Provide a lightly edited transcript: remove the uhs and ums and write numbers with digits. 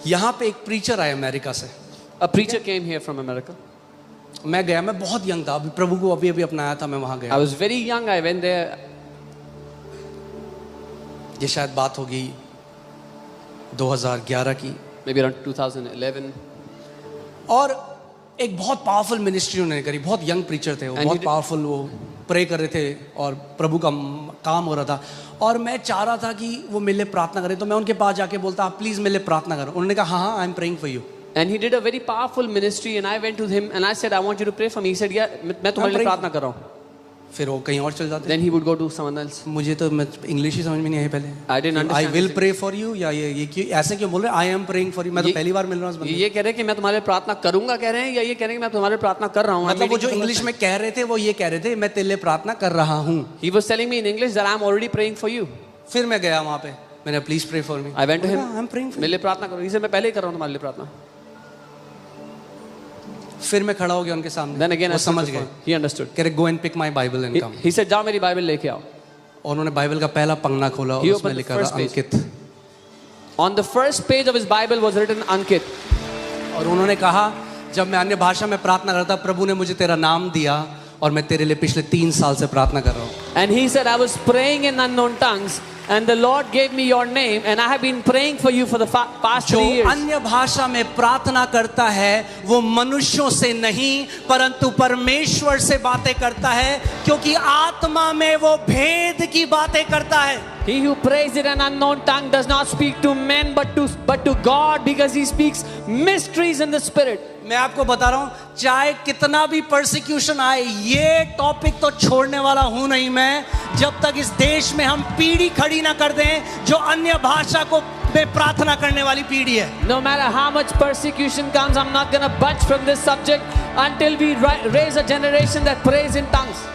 यहाँ पे एक प्रीचर आया अमेरिका से. A preacher came here from America. मैं गया, मैं बहुत यंग था, अभी प्रभु को अभी अपनाया था, मैं वहाँ I गया. was very young. I went there. ये शायद बात होगी 2011 की. Maybe around 2011. और एक बहुत पावरफुल मिनिस्ट्री उन्होंने करी. बहुत यंग प्रीचर थे वो, And बहुत he did- पावरफुल, वो प्रे कर रहे थे और प्रभु का काम हो रहा था. और मैं चाह रहा था कि वो मेरे लिए प्रार्थना करें, तो मैं उनके पास जाके बोलता, आप प्लीज मेरे लिए प्रार्थना करो. उन्होंने कहा हाँ, आई am praying for you. And he did a very powerful ministry, and I went to him and I said, I want you to pray for me. He said, yeah, मैं तुम्हारे लिए praying. प्रार्थना कर रहा हूँ. फिर वो कहीं और चल जाते. Then he would go to someone else. मुझे तो इंग्लिश ही समझ में नहीं आई पहले. I didn't understand. I will pray for you, या ये क्यों ऐसे क्यों बोल रहे हैं, I am praying for you. मैं तो पहली बार मिल रहा हूँ. ये कह रहे हैं कि मैं तुम्हारे लिए प्रार्थना करूंगा कह रहे हैं, या ये कह रहे हैं कि मैं तुम्हारे लिए प्रार्थना कर रहा हूँ. मतलब वो जो इंग्लिश में कह रहे थे वो ये कह रहे थे, मैं तेरे लिए प्रार्थना कर रहा हूँ. He was telling me in English that I'm already praying for you. फिर मैं गया वहाँ पे, मैंने please pray for me. I went to him. I am praying. मेरे लिए प्रार्थना करो. He said, मैं पहले ही कर रहा हूँ तुम्हारे लिए प्रार्थना. फिर मैं खड़ा हो गया उनके सामने. Then again, वो I stood समझ before गए. him. He understood. कह रहे go and pick my Bible and come. He said, जाओ मेरी बाइबल लेके आओ. और उन्होंने बाइबल का पहला पन्ना खोला और He उसमें opened the लिखा first था page. Ankit. On the first page of his Bible was written Ankit. और उन्होंने कहा, जब मैं अन्य भाषा में प्रार्थना करता, प्रभु ने मुझे तेरा नाम दिया और मैं तेरे लिए पिछले 3 साल से प्रार्थना कर रहा हूँ. And he said, I was praying in unknown tongues, and the Lord gave me your name, and I have been praying for you for the past 3 जो years. अन्य भाषा में प्रार्थना करता है वो मनुष्यों से नहीं परंतु परमेश्वर से बातें करता है, क्योंकि आत्मा में वो भेद की बातें करता है. He who prays in an unknown tongue does not speak to men but to God, because he speaks mysteries in the spirit. मैं आपको बता रहा हूं, चाहे कितना भी परसिक्यूशन आए, ये टॉपिक तो छोड़ने वाला हूं नहीं मैं, जब तक इस देश में हम पीढ़ी खड़ी ना कर दें जो अन्य भाषा को में प्रार्थना करने वाली पीढ़ी है. No matter how much persecution comes, I'm not going to budge from this subject until we raise a generation that prays in tongues.